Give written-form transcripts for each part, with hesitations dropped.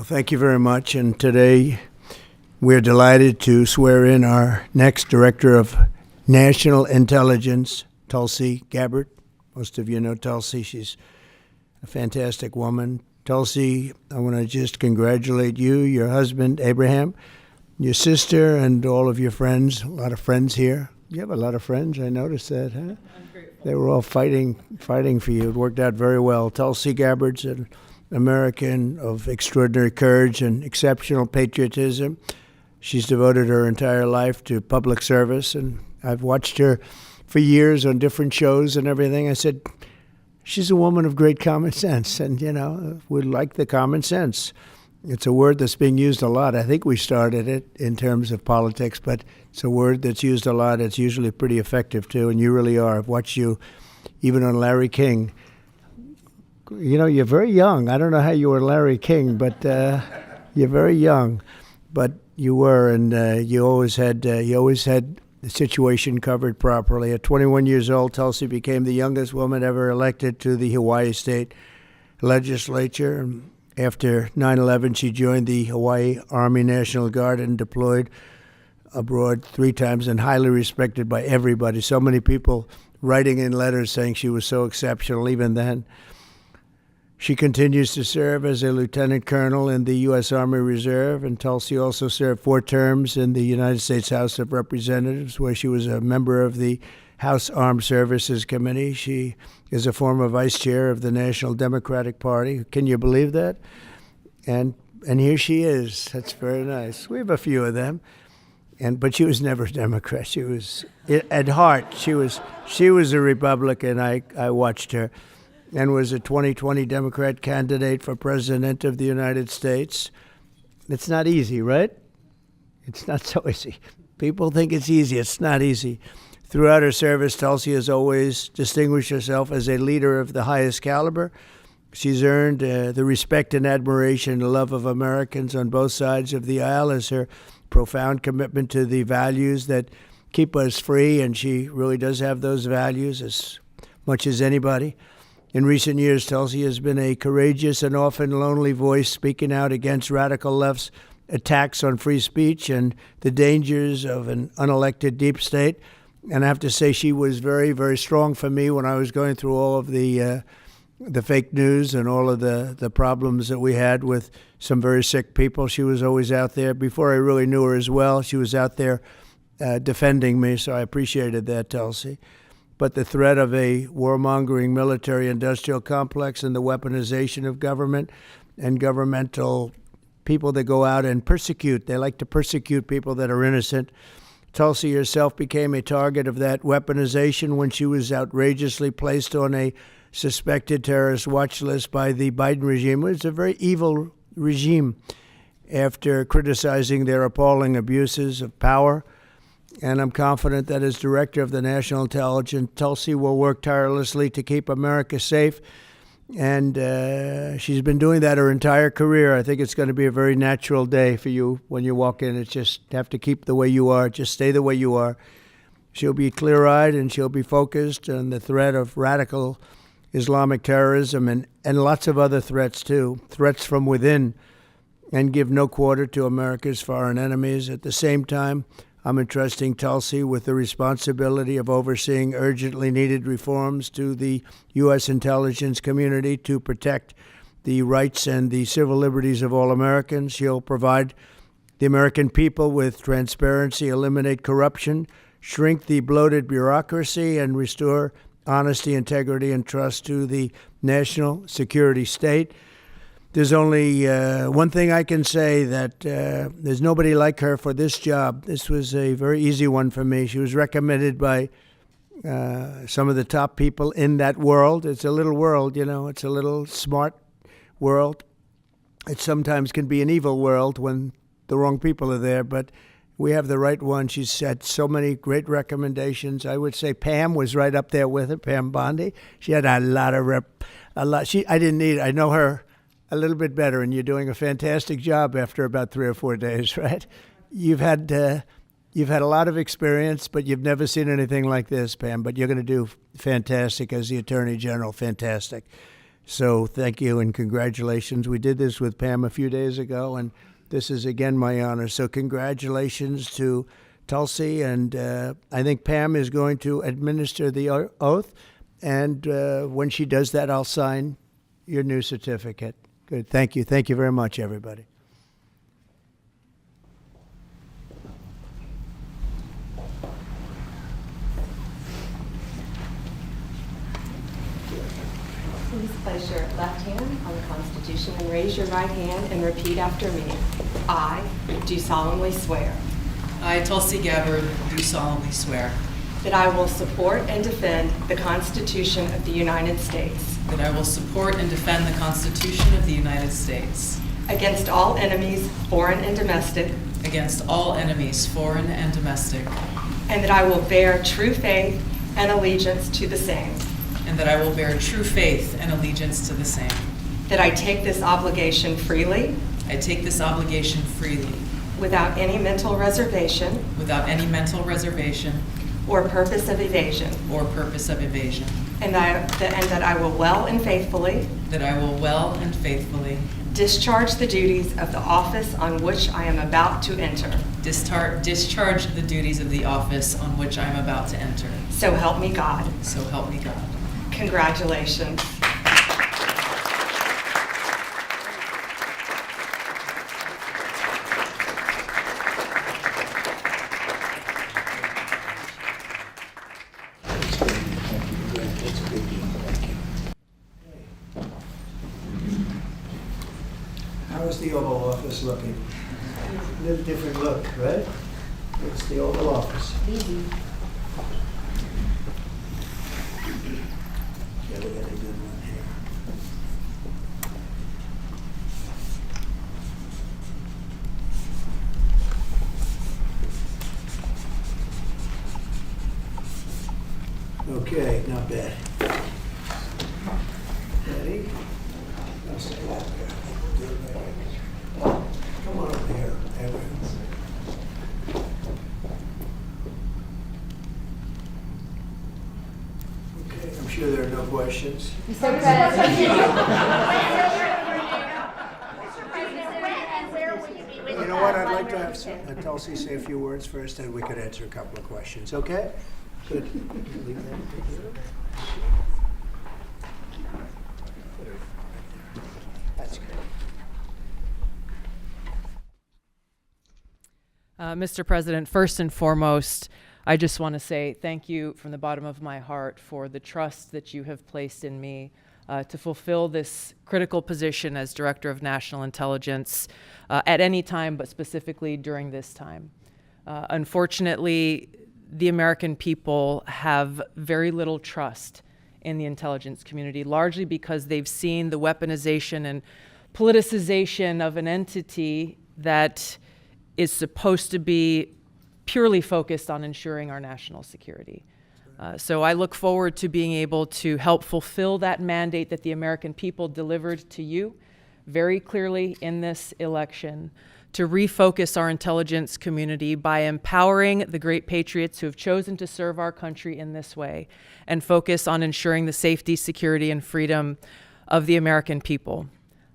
Well, thank you very much. And today we're delighted to swear in our next Director of National Intelligence, Tulsi Gabbard. Most of you know Tulsi. She's a fantastic woman. Tulsi, I want to just congratulate you, your husband, Abraham, your sister, and all of your friends. A lot of friends here. You have a lot of friends. I noticed that, huh? I'm grateful. They were all fighting for you. It worked out very well. Tulsi Gabbard's an American of extraordinary courage and exceptional patriotism. She's devoted her entire life to public service, and I've watched her for years on different shows and everything. I said, she's a woman of great common sense, and, we like the common sense. It's a word that's being used a lot. I think we started it in terms of politics, but it's a word that's used a lot. It's usually pretty effective, too, and you really are. I've watched you even on Larry King. You're very young. I don't know how you were Larry King, but you're very young. But you were, and you always had the situation covered properly. At 21 years old, Tulsi became the youngest woman ever elected to the Hawaii State Legislature. After 9/11, she joined the Hawaii Army National Guard and deployed abroad 3 times, and highly respected by everybody. So many people writing in letters saying she was so exceptional even then. She continues to serve as a lieutenant colonel in the U.S. Army Reserve, and Tulsi also served 4 terms in the United States House of Representatives, where she was a member of the House Armed Services Committee. She is a former vice chair of the National Democratic Party. Can you believe that? And here she is. That's very nice. We have a few of them. But she was never a Democrat. She was, at heart, she was a Republican. I watched her. And was a 2020 Democrat candidate for President of the United States. It's not easy, right? It's not so easy. People think it's easy. It's not easy. Throughout her service, Tulsi has always distinguished herself as a leader of the highest caliber. She's earned the respect and admiration and love of Americans on both sides of the aisle as her profound commitment to the values that keep us free, and she really does have those values as much as anybody. In recent years, Tulsi has been a courageous and often lonely voice speaking out against radical left's attacks on free speech and the dangers of an unelected deep state. And I have to say she was very, very strong for me when I was going through all of the fake news and all of the problems that we had with some very sick people. She was always out there. Before I really knew her as well, she was out there defending me, so I appreciated that, Tulsi. But the threat of a warmongering military-industrial complex and the weaponization of government and governmental people that go out and persecute. They like to persecute people that are innocent. Tulsi herself became a target of that weaponization when she was outrageously placed on a suspected terrorist watch list by the Biden regime. It was a very evil regime after criticizing their appalling abuses of power. And I'm confident that as Director of the National Intelligence, Tulsi will work tirelessly to keep America safe. And she's been doing that her entire career. I think it's going to be a very natural day for you when you walk in. It's just have to keep the way you are. Just stay the way you are. She'll be clear-eyed and she'll be focused on the threat of radical Islamic terrorism and lots of other threats, too, threats from within, and give no quarter to America's foreign enemies. At the same time, I'm entrusting Tulsi with the responsibility of overseeing urgently needed reforms to the U.S. intelligence community to protect the rights and the civil liberties of all Americans. She'll provide the American people with transparency, eliminate corruption, shrink the bloated bureaucracy, and restore honesty, integrity, and trust to the national security state. There's only one thing I can say, that there's nobody like her for this job. This was a very easy one for me. She was recommended by some of the top people in that world. It's a little world, It's a little smart world. It sometimes can be an evil world when the wrong people are there, but we have the right one. She's had so many great recommendations. I would say Pam was right up there with her, Pam Bondi. She had a lot. I know her a little bit better, and you're doing a fantastic job after about 3 or 4 days, right? You've had a lot of experience, but you've never seen anything like this, Pam. But you're going to do fantastic as the Attorney General. Fantastic. So thank you and congratulations. We did this with Pam a few days ago, and this is again my honor. So congratulations to Tulsi, and I think Pam is going to administer the oath, and when she does that, I'll sign your new certificate. Good. Thank you. Thank you very much, everybody. Please place your left hand on the Constitution and raise your right hand and repeat after me. I do solemnly swear I, Tulsi Gabbard, do solemnly swear that I will support and defend the Constitution of the United States that I will support and defend the Constitution of the United States against all enemies, foreign and domestic, against all enemies, foreign and domestic, and that I will bear true faith and allegiance to the same, and that I will bear true faith and allegiance to the same. that I take this obligation freely I take this obligation freely, without any mental reservation without any mental reservation or purpose of evasion, or purpose of evasion, and that I will well and faithfully that I will well and faithfully discharge the duties of the office on which I am about to enter. discharge the duties of the office on which I am about to enter. So help me God. So help me God. Congratulations. How is the Oval Office looking? A little different look, right? It's the Oval Office. Yeah, we got a good one here. Okay, not bad. Ready? I'll say that there. Do it right here. Come on over here, Edward. Okay, I'm sure there are no questions. You know what, I'd like to have Tulsi say a few words first, and we could answer a couple of questions, okay? Good. Leave that right there. That's good. Mr. President, first and foremost, I just want to say thank you from the bottom of my heart for the trust that you have placed in me to fulfill this critical position as Director of National Intelligence at any time, but specifically during this time. Unfortunately, the American people have very little trust in the intelligence community, largely because they've seen the weaponization and politicization of an entity that is supposed to be purely focused on ensuring our national security. So I look forward to being able to help fulfill that mandate that the American people delivered to you very clearly in this election, to refocus our intelligence community by empowering the great patriots who have chosen to serve our country in this way, and focus on ensuring the safety, security, and freedom of the American people.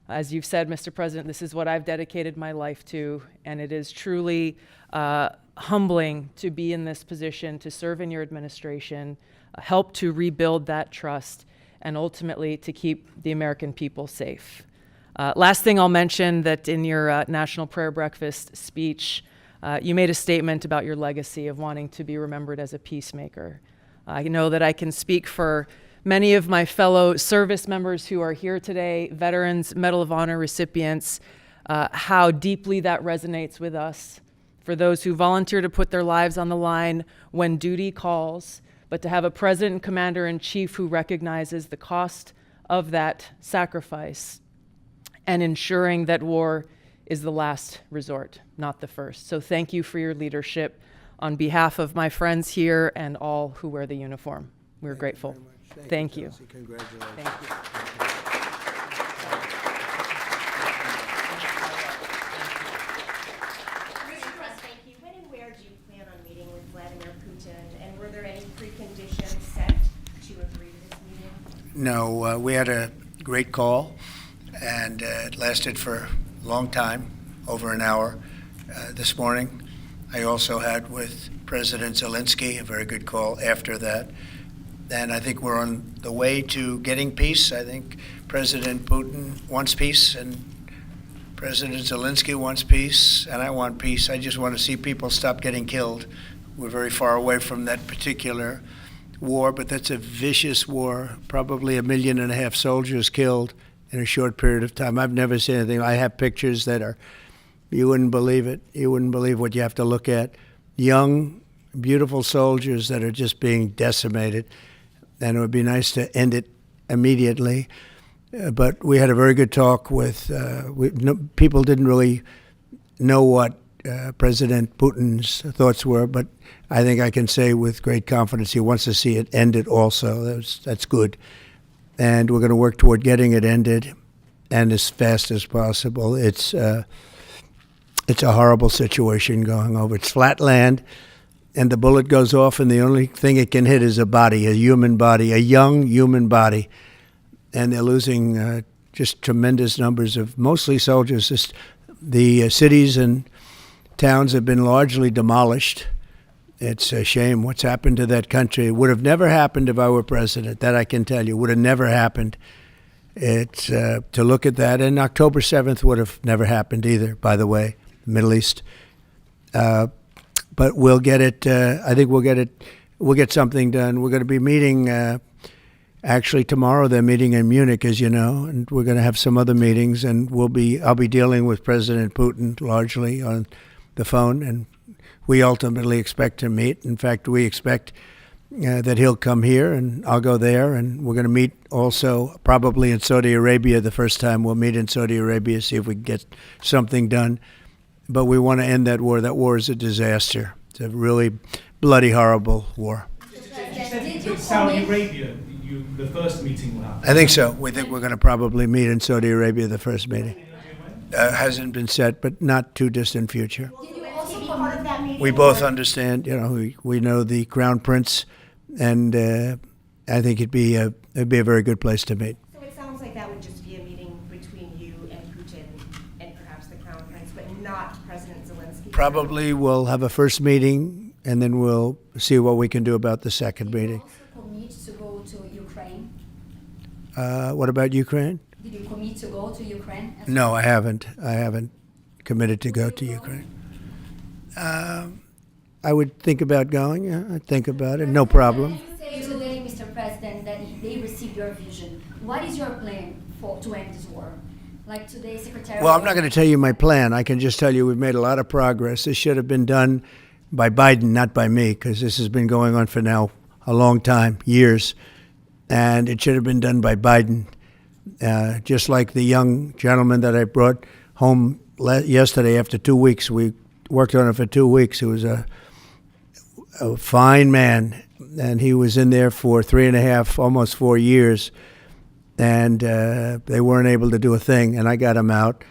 As you've said, Mr. President, this is what I've dedicated my life to, and it is truly humbling to be in this position, to serve in your administration, help to rebuild that trust, and ultimately to keep the American people safe. Last thing I'll mention, that in your National Prayer Breakfast speech, you made a statement about your legacy of wanting to be remembered as a peacemaker. I know that I can speak for many of my fellow service members who are here today, veterans, Medal of Honor recipients, how deeply that resonates with us. For those who volunteer to put their lives on the line when duty calls, but to have a president and commander-in-chief who recognizes the cost of that sacrifice and ensuring that war is the last resort, not the first. So thank you for your leadership on behalf of my friends here and all who wear the uniform. We're grateful. Thank you. Congratulations. Thank you. Thank you. When and where do you plan on meeting with Vladimir Putin? And were there any preconditions set to agree to this meeting? No, we had a great call, and it lasted for a long time, over an hour this morning. I also had with President Zelensky a very good call after that. And I think we're on the way to getting peace. I think President Putin wants peace, and President Zelensky wants peace, and I want peace. I just want to see people stop getting killed. We're very far away from that particular war, but that's a vicious war. Probably 1.5 million soldiers killed in a short period of time. I've never seen anything. I have pictures that are, you wouldn't believe it. You wouldn't believe what you have to look at. Young, beautiful soldiers that are just being decimated. And it would be nice to end it immediately. But we had a very good talk with, people didn't really know what President Putin's thoughts were, but I think I can say with great confidence he wants to see it ended also. That's good. And we're going to work toward getting it ended, and as fast as possible. It's a horrible situation going over. It's flat land, and the bullet goes off, and the only thing it can hit is a body, a human body, a young human body. And they're losing just tremendous numbers of mostly soldiers. Just the cities and towns have been largely demolished. It's a shame what's happened to that country. It would have never happened if I were president. That I can tell you. Would have never happened. It's to look at that. And October 7th would have never happened either, by the way, the Middle East. But we'll get it. I think we'll get it. We'll get something done. We're going to be meeting. Actually, tomorrow they're meeting in Munich, as you know, and we're going to have some other meetings. And I'll be dealing with President Putin largely on the phone, and we ultimately expect to meet. In fact, we expect that he'll come here, and I'll go there, and we're going to meet also probably in Saudi Arabia. The first time we'll meet in Saudi Arabia, see if we can get something done. But we want to end that war. That war is a disaster. It's a really bloody, horrible war. With Saudi Arabia, the first meeting will happen. I think so. We think we're going to probably meet in Saudi Arabia, the first meeting. Hasn't been set, but not too distant future. Will you also be part of that meeting? We both understand, we know the Crown Prince, and I think it'd be a very good place to meet. So it sounds like that would just be a meeting between you and Putin and perhaps the Crown Prince, but not President Zelensky? Probably we'll have a first meeting, and then we'll see what we can do about the second meeting. Also commit to go to Ukraine? What about Ukraine? Did you commit to go to Ukraine? No, I haven't. I haven't committed to go to Ukraine. I would think about going. Yeah, I'd think about it. No problem. You say today, Mr. President, that they received your vision. What is your plan to end this war? Like today, Secretary... Well, I'm not going to tell you my plan. I can just tell you we've made a lot of progress. This should have been done by Biden, not by me, because this has been going on for now a long time, years. And it should have been done by Biden. Just like the young gentleman that I brought home yesterday after 2 weeks. We worked on it for 2 weeks. He was a fine man, and he was in there for 3.5, almost 4 years, and they weren't able to do a thing, and I got him out.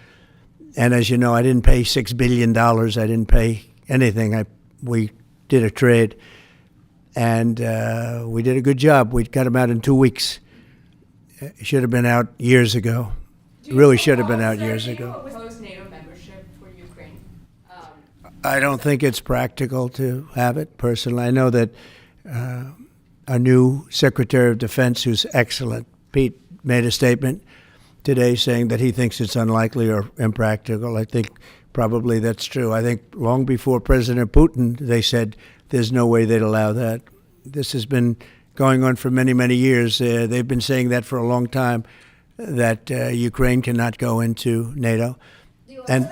And as you know, I didn't pay $6 billion. I didn't pay anything. We did a trade, and we did a good job. We got him out in 2 weeks. It should have been out years ago. Really should have been out years ago. Oppose NATO membership for Ukraine? I don't think it's practical to have it, personally. I know that our new Secretary of Defense, who's excellent, Pete, made a statement today saying that he thinks it's unlikely or impractical. I think probably that's true. I think long before President Putin, they said there's no way they'd allow that. This has been going on for many, many years. They've been saying that for a long time, that Ukraine cannot go into NATO. And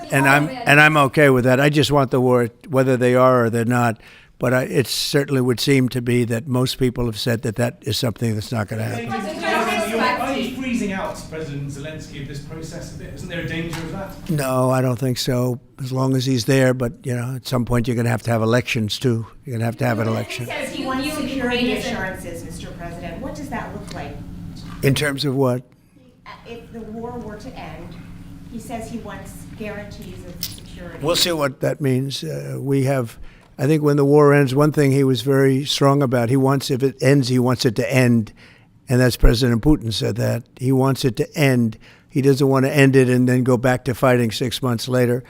I'm okay with that. I just want the war, whether they are or they're not. But it certainly would seem to be that most people have said that is something that's not going to happen. Are you freezing out President Zelensky of this process a bit? Isn't there a danger of that? No, I don't think so, as long as he's there. But, at some point you're going to have elections, too. You're going to have an election. He says he wants security assurances, Mr. President. What does that look like? In terms of what? If the war were to end, he says he wants guarantees of security. We'll see what that means. I think when the war ends, one thing he was very strong about, if it ends, he wants it to end. And that's President Putin said that. He wants it to end. He doesn't want to end it and then go back to fighting 6 months later.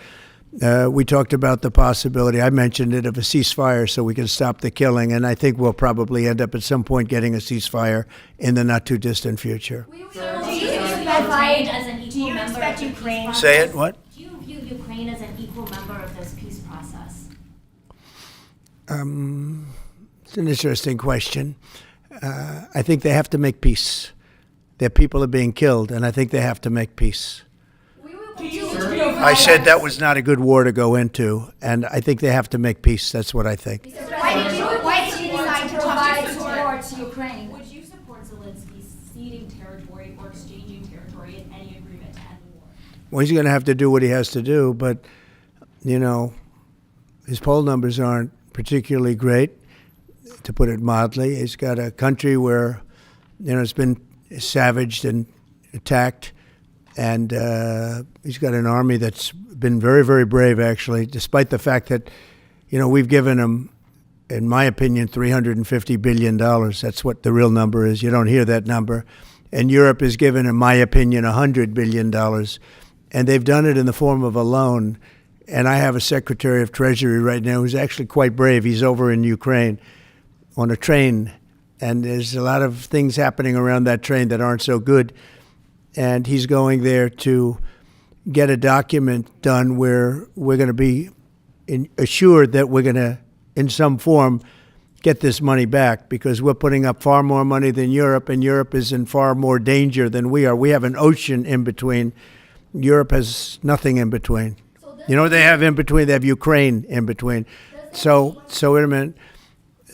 We talked about the possibility, I mentioned it, of a ceasefire so we can stop the killing. And I think we'll probably end up at some point getting a ceasefire in the not too distant future. Do you Ukraine as an equal member expect of the Ukraine- peace process? Say it, what? Do you view Ukraine as an equal member of this peace process? It's an interesting question. I think they have to make peace. Their people are being killed, and I think they have to make peace. I said that was not a good war to go into, and I think they have to make peace. That's what I think. Why did you decide to provide talk support to Ukraine? Would you support Zelensky ceding territory or exchanging territory in any agreement to end the war? Well, he's going to have to do what he has to do, but, you know, his poll numbers aren't particularly great, to put it mildly. He's got a country where, you know, it's been savaged and attacked, and he's got an army that's been very, very brave, actually, despite the fact that, you know, we've given him, in my opinion, $350 billion. That's what the real number is. You don't hear that number. And Europe has given, in my opinion, $100 billion. And they've done it in the form of a loan. And I have a Secretary of Treasury right now who's actually quite brave. He's over in Ukraine on a train. And there's a lot of things happening around that train that aren't so good. And he's going there to get a document done where we're going to be assured that we're going to, in some form, get this money back, because we're putting up far more money than Europe, and Europe is in far more danger than we are. We have an ocean in between. Europe has nothing in between. You know what they have in between? They have Ukraine in between. So wait a minute.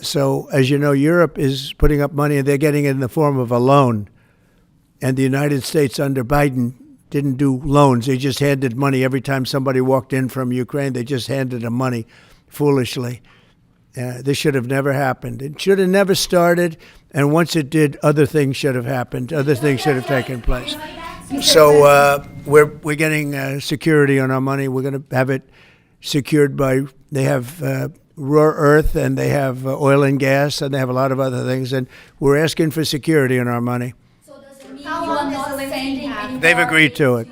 So, as you know, Europe is putting up money, and they're getting it in the form of a loan. And the United States under Biden didn't do loans. They just handed money every time somebody walked in from Ukraine. They just handed them money foolishly. This should have never happened. It should have never started. And once it did, other things should have happened. Other things should have taken place. So we're getting security on our money. We're going to have it secured by, they have rare earth, and they have oil and gas, and they have a lot of other things. And we're asking for security on our money. So does it mean you are not sending any They've more agreed aid to it.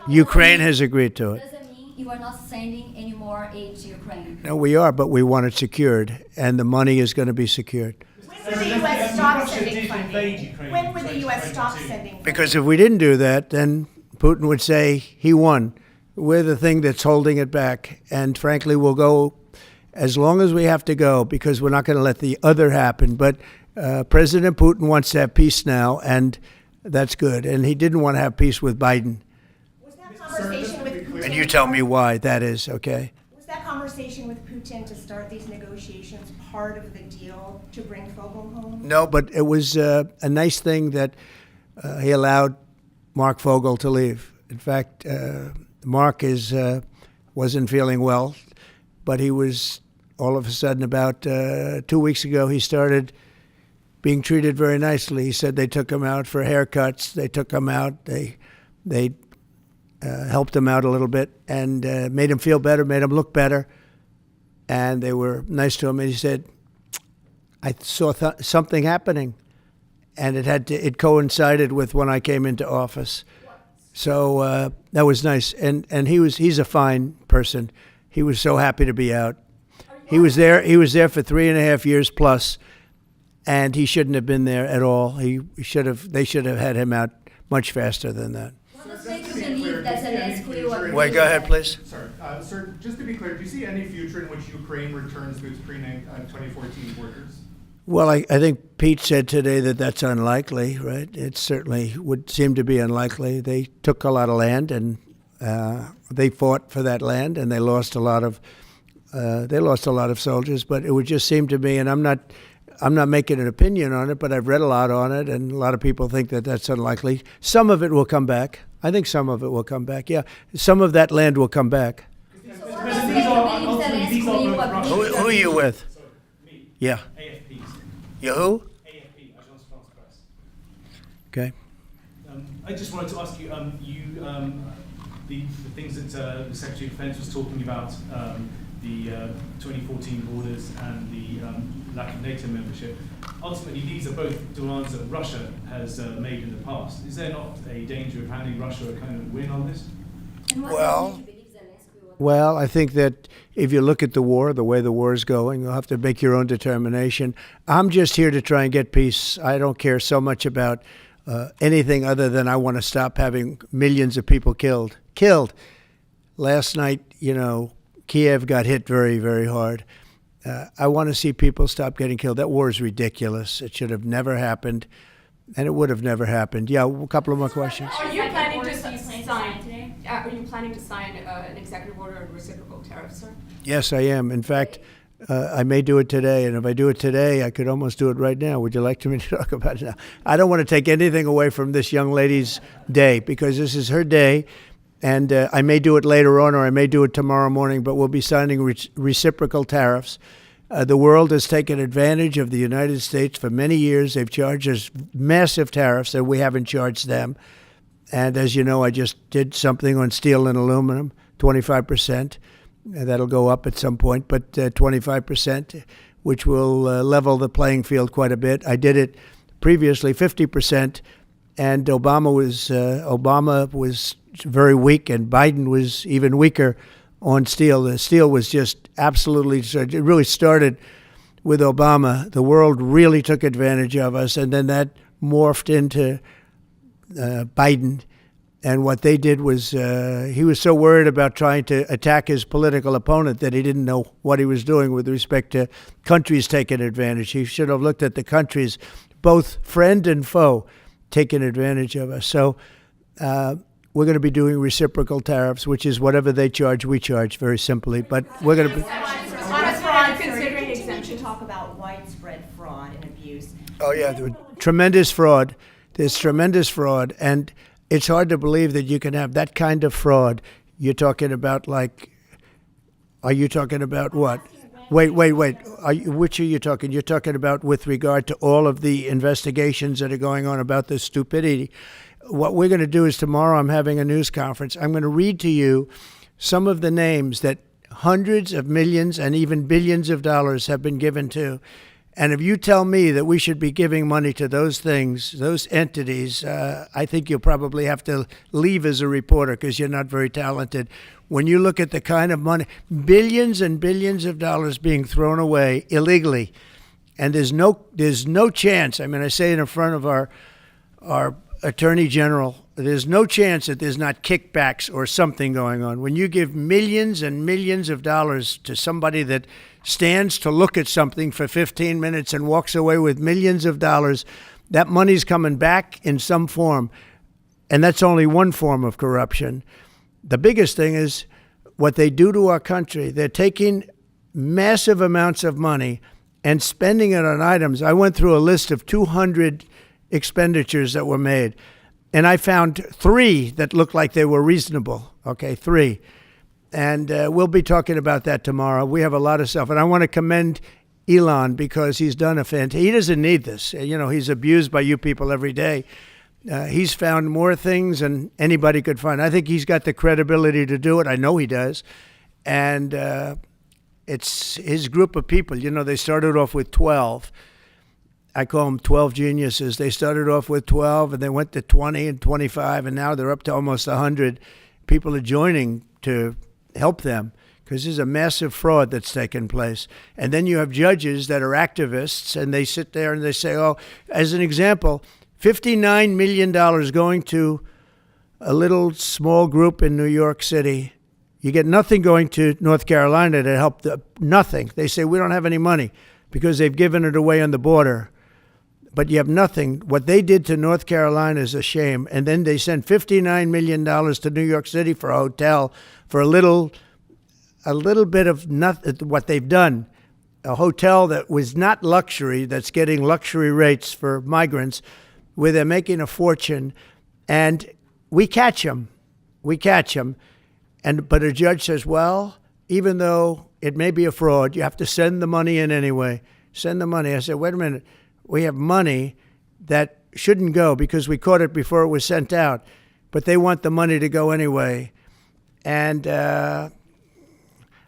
Ukraine has agreed to it. Does it mean you are not sending any more aid to Ukraine? No, we are, but we want it secured, and the money is going to be secured. When will the U.S. stop sending funding? When will the U.S. stop sending funding? Because if we didn't do that, then Putin would say he won. We're the thing that's holding it back. And frankly, we'll go as long as we have to go, because we're not going to let the other happen. But President Putin wants to have peace now, and that's good. And he didn't want to have peace with Biden. Was that conversation with Putin? And you tell me why that is, okay? Was that conversation with Putin to start these negotiations part of the deal to bring Fogel home? No, but it was a nice thing that he allowed Mark Fogel to leave. In fact, Mark wasn't feeling well, but he was, all of a sudden, about 2 weeks ago, he started being treated very nicely. He said they took him out for haircuts. They took him out. They helped him out a little bit and made him feel better, made him look better. And they were nice to him. And he said, I saw something happening. And it coincided with when I came into office. So that was nice. And he's a fine person. He was so happy to be out. He was there for 3.5 years plus, and he shouldn't have been there at all. They should have had him out much faster than that. What does make you believe that Zelensky will agree Wait, go ahead, please. Sorry, sir, just to be clear, do you see any future in which Ukraine returns to its pre-2014 borders? Well, I think Pete said today that that's unlikely, right? It certainly would seem to be unlikely. They took a lot of land, and they fought for that land, and they lost a lot of soldiers. But it would just seem to me, and I'm not making an opinion on it, but I've read a lot on it, and a lot of people think that that's unlikely. Some of it will come back. I think some of it will come back. Yeah, some of that land will come back. These are ultimately both Russian. Who are you with? Me. Yeah. AFP. You who? AFP, Agence France Presse. Okay. I just wanted to ask you, the things that the Secretary of Defense was talking about the 2014 borders and the lack of NATO membership. Ultimately, these are both demands that Russia has made in the past. Is there not a danger of handing Russia a kind of win on this? And what Well- does it make you believe Zelensky will- Well, I think that if you look at the war, the way the war is going, you'll have to make your own determination. I'm just here to try and get peace. I don't care so much about anything other than I want to stop having millions of people killed. Last night, Kiev got hit very, very hard. I want to see people stop getting killed. That war is ridiculous. It should have never happened, and it would have never happened. Yeah, a couple of more questions. Are you planning to sign sign today? Are you planning to sign an executive order on reciprocal tariffs, sir? Yes, I am. In fact, I may do it today, and if I do it today, I could almost do it right now. Would you like me to talk about it now? I don't want to take anything away from this young lady's day, because this is her day, and I may do it later on, or I may do it tomorrow morning, but we'll be signing reciprocal tariffs. The world has taken advantage of the United States for many years. They've charged us massive tariffs that we haven't charged them. And as you know, I just did something on steel and aluminum, 25%. That'll go up at some point, but 25%, which will level the playing field quite a bit. I did it previously 50%, and Obama was very weak, and Biden was even weaker on steel. The steel was just absolutely, it really started with Obama. The world really took advantage of us, and then that morphed into Biden. And what they did was he was so worried about trying to attack his political opponent that he didn't know what he was doing with respect to countries taking advantage. He should have looked at the countries, both friend and foe, taking advantage of us. So we're going to be doing reciprocal tariffs, which is whatever they charge, we charge, very simply. But we're going to be... Considering exemption, talk about widespread fraud and abuse. Oh, yeah, there was tremendous fraud. There's tremendous fraud. And it's hard to believe that you can have that kind of fraud. You're talking about are you talking about what? Wait. Which are you talking? You're talking about with regard to all of the investigations that are going on about this stupidity. What we're going to do is tomorrow I'm having a news conference. I'm going to read to you some of the names that hundreds of millions and even billions of dollars have been given to. And if you tell me that we should be giving money to those things, those entities, I think you'll probably have to leave as a reporter because you're not very talented. When you look at the kind of money, billions and billions of dollars being thrown away illegally, and there's no chance. I mean, I say it in front of our Attorney General, there's no chance that there's not kickbacks or something going on. When you give millions and millions of dollars to somebody that stands to look at something for 15 minutes and walks away with millions of dollars, that money's coming back in some form. And that's only one form of corruption. The biggest thing is what they do to our country. They're taking massive amounts of money and spending it on items. I went through a list of 200 expenditures that were made, and I found 3 that looked like they were reasonable. Okay, 3. And we'll be talking about that tomorrow. We have a lot of stuff. And I want to commend Elon because he's done he doesn't need this. He's abused by you people every day. He's found more things than anybody could find. I think he's got the credibility to do it. I know he does. And it's his group of people. They started off with 12. I call them 12 geniuses. They started off with 12, and they went to 20 and 25, and now they're up to almost 100. People are joining to help them because there's a massive fraud that's taken place. And then you have judges that are activists, and they sit there and they say, as an example, $59 million going to a little small group in New York City. You get nothing going to North Carolina to help nothing. They say, we don't have any money because they've given it away on the border. But you have nothing. What they did to North Carolina is a shame. And then they sent $59 million to New York City for a hotel for a little bit of nothing. What they've done, a hotel that was not luxury, that's getting luxury rates for migrants, where they're making a fortune. And we catch them. But a judge says, well, even though it may be a fraud, you have to send the money in anyway. Send the money. I said, wait a minute. We have money that shouldn't go because we caught it before it was sent out, but they want the money to go anyway. And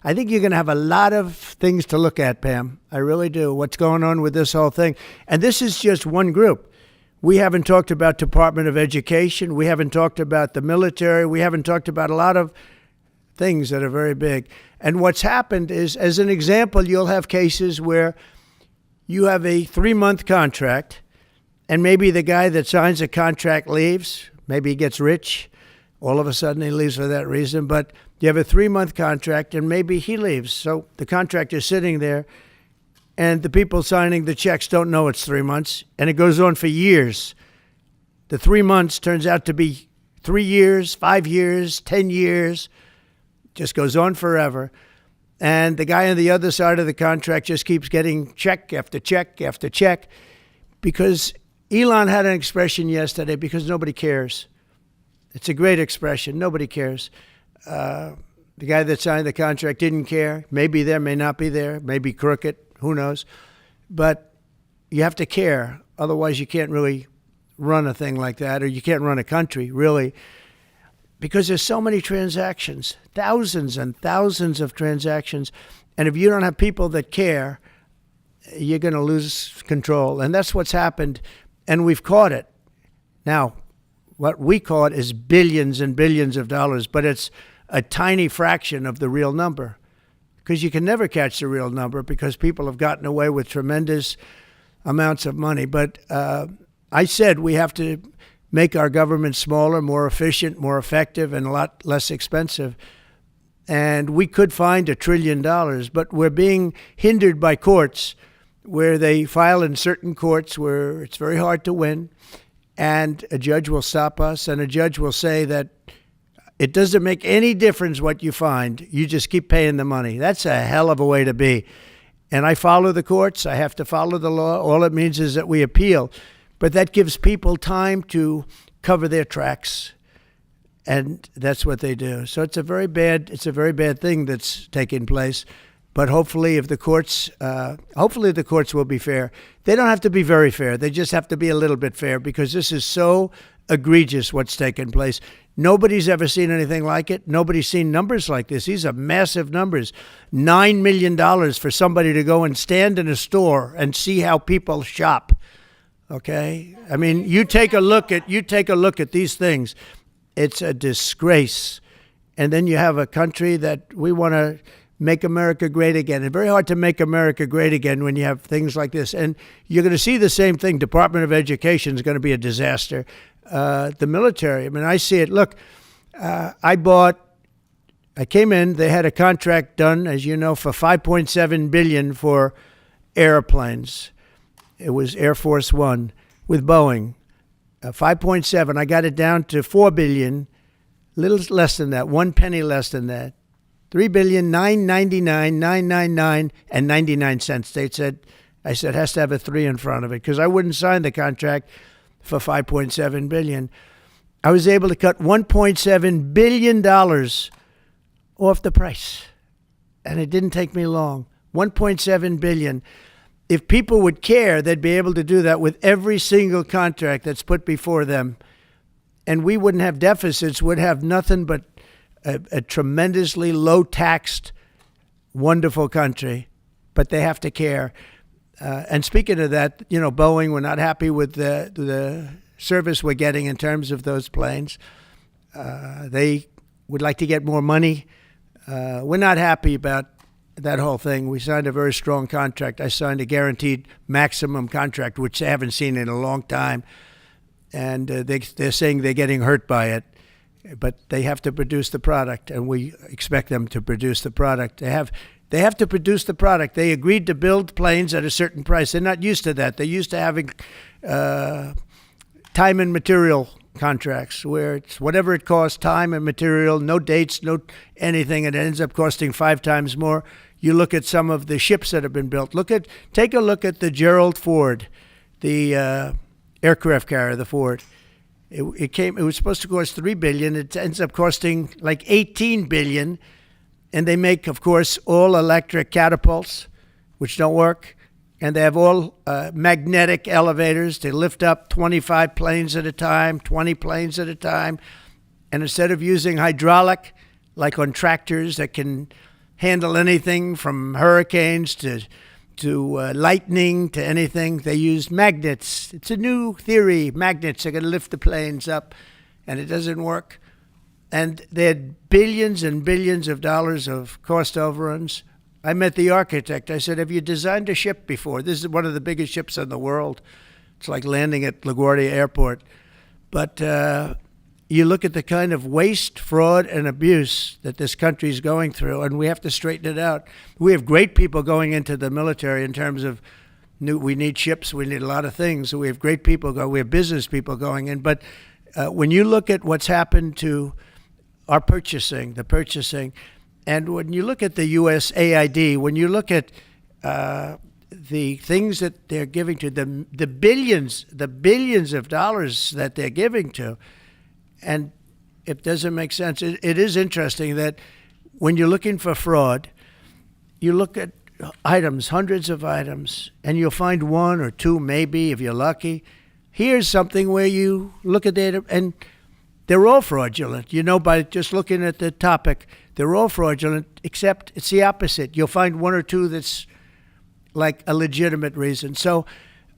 I think you're going to have a lot of things to look at, Pam. I really do. What's going on with this whole thing? And this is just one group. We haven't talked about Department of Education. We haven't talked about the military. We haven't talked about a lot of things that are very big. And what's happened is, as an example, you'll have cases where you have a 3-month contract, and maybe the guy that signs the contract leaves. Maybe he gets rich. All of a sudden he leaves for that reason. But you have a 3-month contract, and maybe he leaves. So the contract is sitting there, and the people signing the checks don't know it's 3 months, and it goes on for years. The 3 months turns out to be 3 years, 5 years, 10 years, just goes on forever. And the guy on the other side of the contract just keeps getting check after check after check, because Elon had an expression yesterday, because nobody cares. It's a great expression. Nobody cares. The guy that signed the contract didn't care. Maybe there, may not be there, maybe crooked, who knows. But you have to care. Otherwise, you can't really run a thing like that, or you can't run a country, really, because there's so many transactions, thousands and thousands of transactions. And if you don't have people that care, you're going to lose control. And that's what's happened. And we've caught it. Now, what we caught is billions and billions of dollars, but it's a tiny fraction of the real number, because you can never catch the real number, because people have gotten away with tremendous amounts of money. But I said we have to make our government smaller, more efficient, more effective, and a lot less expensive. And we could find $1 trillion, but we're being hindered by courts, where they file in certain courts where it's very hard to win. And a judge will stop us, and a judge will say that it doesn't make any difference what you find. You just keep paying the money. That's a hell of a way to be. And I follow the courts. I have to follow the law. All it means is that we appeal. But that gives people time to cover their tracks. And that's what they do. So it's a very bad thing that's taking place. But hopefully, if the courts, the courts will be fair. They don't have to be very fair. They just have to be a little bit fair, because this is so egregious what's taken place. Nobody's ever seen anything like it. Nobody's seen numbers like this. These are massive numbers. $9 million for somebody to go and stand in a store and see how people shop. Okay? I mean, you take a look at these things. It's a disgrace. And then you have a country that we want to make America great again. It's very hard to make America great again when you have things like this. And you're going to see the same thing. Department of Education is going to be a disaster. The military, I mean, I see it. Look, I came in, they had a contract done, as you know, for $5.7 billion for airplanes. It was Air Force One with Boeing. 5.7, I got it down to $4 billion, little less than that, 1 penny less than that. $3,999,999 and 99 cents. I said, has to have a 3 in front of it, because I wouldn't sign the contract for $5.7 billion. I was able to cut $1.7 billion off the price. And it didn't take me long. $1.7 billion. If people would care, they'd be able to do that with every single contract that's put before them. And we wouldn't have deficits, would have nothing but a tremendously low-taxed, wonderful country. But they have to care. And speaking of that, you know, Boeing, we're not happy with the service we're getting in terms of those planes. They would like to get more money. We're not happy about that whole thing. We signed a very strong contract. I signed a guaranteed maximum contract, which they haven't seen in a long time. And they're saying they're getting hurt by it. But they have to produce the product, and we expect them to produce the product. They have to produce the product. They agreed to build planes at a certain price. They're not used to that. They're used to having time and material contracts, where it's whatever it costs, time and material, no dates, no anything, and it ends up costing 5 times more. You look at some of the ships that have been built. Take a look at the Gerald Ford, the aircraft carrier, the Ford. It was supposed to cost $3 billion. It ends up costing like $18 billion. And they make, of course, all electric catapults, which don't work. And they have all magnetic elevators to lift up 25 planes at a time, 20 planes at a time. And instead of using hydraulic, like on tractors that can handle anything from hurricanes to lightning to anything. They use magnets. It's a new theory. Magnets are going to lift the planes up, and it doesn't work. And they had billions and billions of dollars of cost overruns. I met the architect. I said, have you designed a ship before? This is one of the biggest ships in the world. It's like landing at LaGuardia Airport. But you look at the kind of waste, fraud, and abuse that this country is going through, and we have to straighten it out. We have great people going into the military in terms of we need ships, we need a lot of things. So we have great people we have business people going in. But when you look at what's happened to our purchasing, and when you look at the USAID, when you look at the things that they're giving to them, the billions of dollars that they're giving to, and it doesn't make sense. It is interesting that when you're looking for fraud, you look at items, hundreds of items, and you'll find one or two, maybe, if you're lucky. Here's something where you look at data, and they're all fraudulent. You know, by just looking at the topic, they're all fraudulent, except it's the opposite. You'll find one or two that's like a legitimate reason. So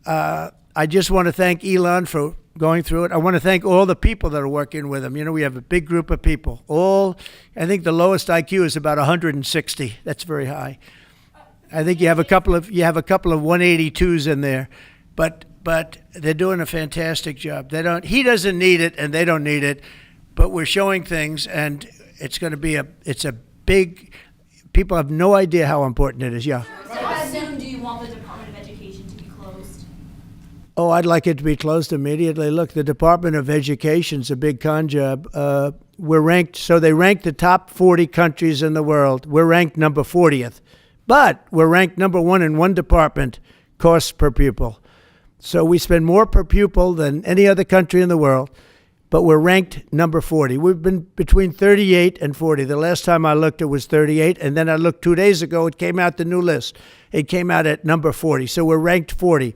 I just want to thank Elon for going through it. I want to thank all the people that are working with him. You know, we have a big group of people. I think the lowest IQ is about 160. That's very high. I think you have a couple of 182s in there, but they're doing a fantastic job. He doesn't need it, and they don't need it, but we're showing things, and it's going to be it's a big. People have no idea how important it is. Yeah. So how soon do you want the Department of Education to be closed? Oh, I'd like it to be closed immediately. Look, the Department of Education's a big con job. We're ranked, so they rank the top 40 countries in the world. We're ranked number 40th, but we're ranked number 1 in one department, costs per pupil. So we spend more per pupil than any other country in the world, but we're ranked number 40. We've been between 38 and 40. The last time I looked, it was 38, and then I looked 2 days ago, it came out the new list. It came out at number 40, so we're ranked 40.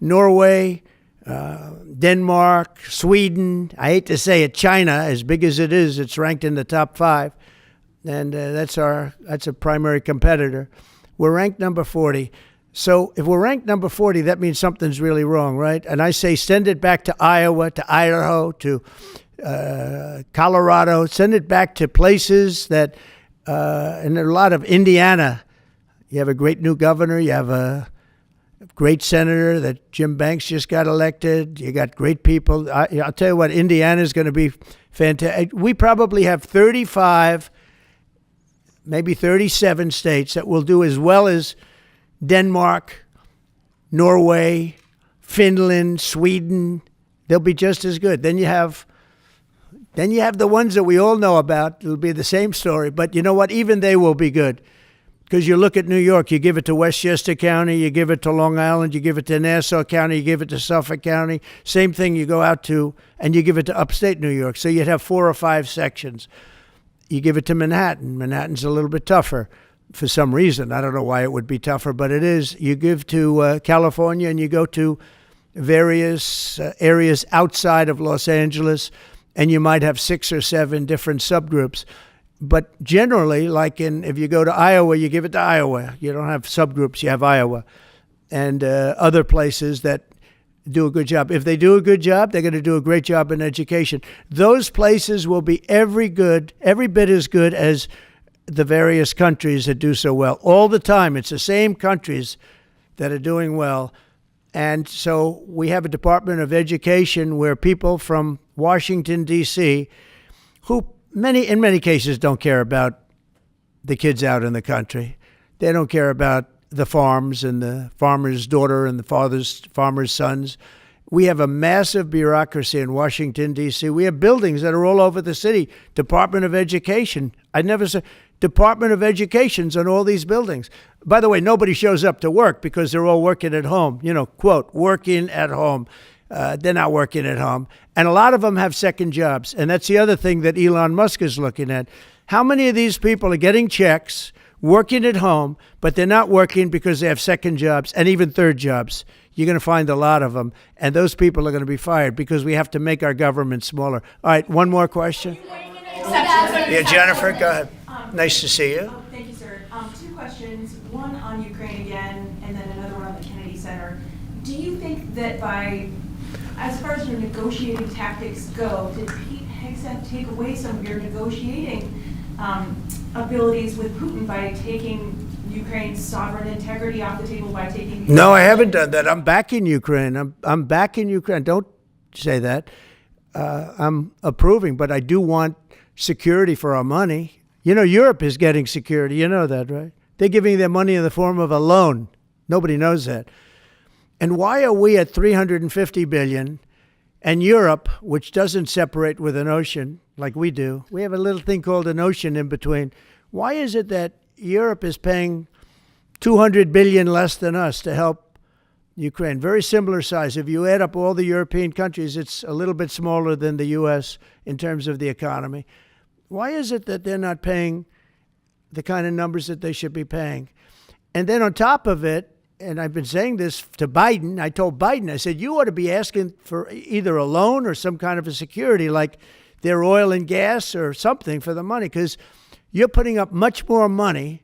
Norway, Denmark, Sweden, I hate to say it, China, as big as it is, it's ranked in the top 5, and that's a primary competitor. We're ranked number 40. So if we're ranked number 40, that means something's really wrong, right? And I say send it back to Iowa, to Idaho, to Colorado. Send it back to places that, and a lot of Indiana. You have a great new governor. You have a great senator that Jim Banks just got elected. You got great people. I'll tell you what, Indiana's going to be fantastic. We probably have 35, maybe 37 states that will do as well as Denmark, Norway, Finland, Sweden. They'll be just as good. Then you have the ones that we all know about. It'll be the same story. But you know what? Even they will be good. Because you look at New York, you give it to Westchester County, you give it to Long Island, you give it to Nassau County, you give it to Suffolk County. Same thing you go out to, and you give it to upstate New York. So you'd have 4 or 5 sections. You give it to Manhattan. Manhattan's a little bit tougher. For some reason. I don't know why it would be tougher, but it is. You give to California, and you go to various areas outside of Los Angeles, and you might have 6 or 7 different subgroups. But generally, like if you go to Iowa, you give it to Iowa. You don't have subgroups, you have Iowa. And other places that do a good job. If they do a good job, they're going to do a great job in education. Those places will be every bit as good as the various countries that do so well. All the time, it's the same countries that are doing well. And so we have a Department of Education where people from Washington, D.C., who in many cases don't care about the kids out in the country. They don't care about the farms and the farmer's daughter and the farmer's sons. We have a massive bureaucracy in Washington, D.C. We have buildings that are all over the city. Department of Education. I never said Department of Education's on all these buildings. By the way, nobody shows up to work because they're all working at home. You know, quote, working at home. They're not working at home. And a lot of them have second jobs. And that's the other thing that Elon Musk is looking at. How many of these people are getting checks, working at home, but they're not working because they have second jobs and even third jobs? You're going to find a lot of them. And those people are going to be fired because we have to make our government smaller. All right, one more question. Yeah, Jennifer, go ahead. Nice to see you. Thank you, sir. questions, one on Ukraine again, and then another one on the Kennedy Center. Do you think that as far as your negotiating tactics go, did Pete Hegseth take away some of your negotiating abilities with Putin by taking Ukraine's sovereign integrity off the table, by taking... No, I haven't done that. I'm backing Ukraine. I'm backing Ukraine. Don't say that. I'm approving, but I do want security for our money. You know, Europe is getting security. You know that, right? They're giving their money in the form of a loan. Nobody knows that. And why are we at 350 billion and Europe, which doesn't separate with an ocean like we do, we have a little thing called an ocean in between. Why is it that Europe is paying 200 billion less than us to help Ukraine? Very similar size. If you add up all the European countries, it's a little bit smaller than the U.S. in terms of the economy. Why is it that they're not paying the kind of numbers that they should be paying? And then on top of it, and I've been saying this to Biden, I told Biden, I said, you ought to be asking for either a loan or some kind of a security, like their oil and gas or something for the money, because you're putting up much more money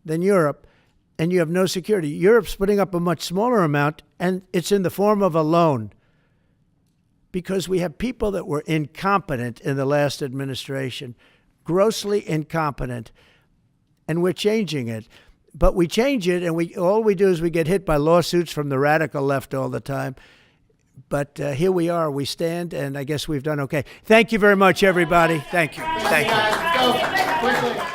than Europe, and you have no security. Europe's putting up a much smaller amount, and it's in the form of a loan, because we have people that were incompetent in the last administration, grossly incompetent, and we're changing it. But we change it, and all we do is we get hit by lawsuits from the radical left all the time. But here we are. We stand, and I guess we've done okay. Thank you very much, everybody. Thank you. Thank you.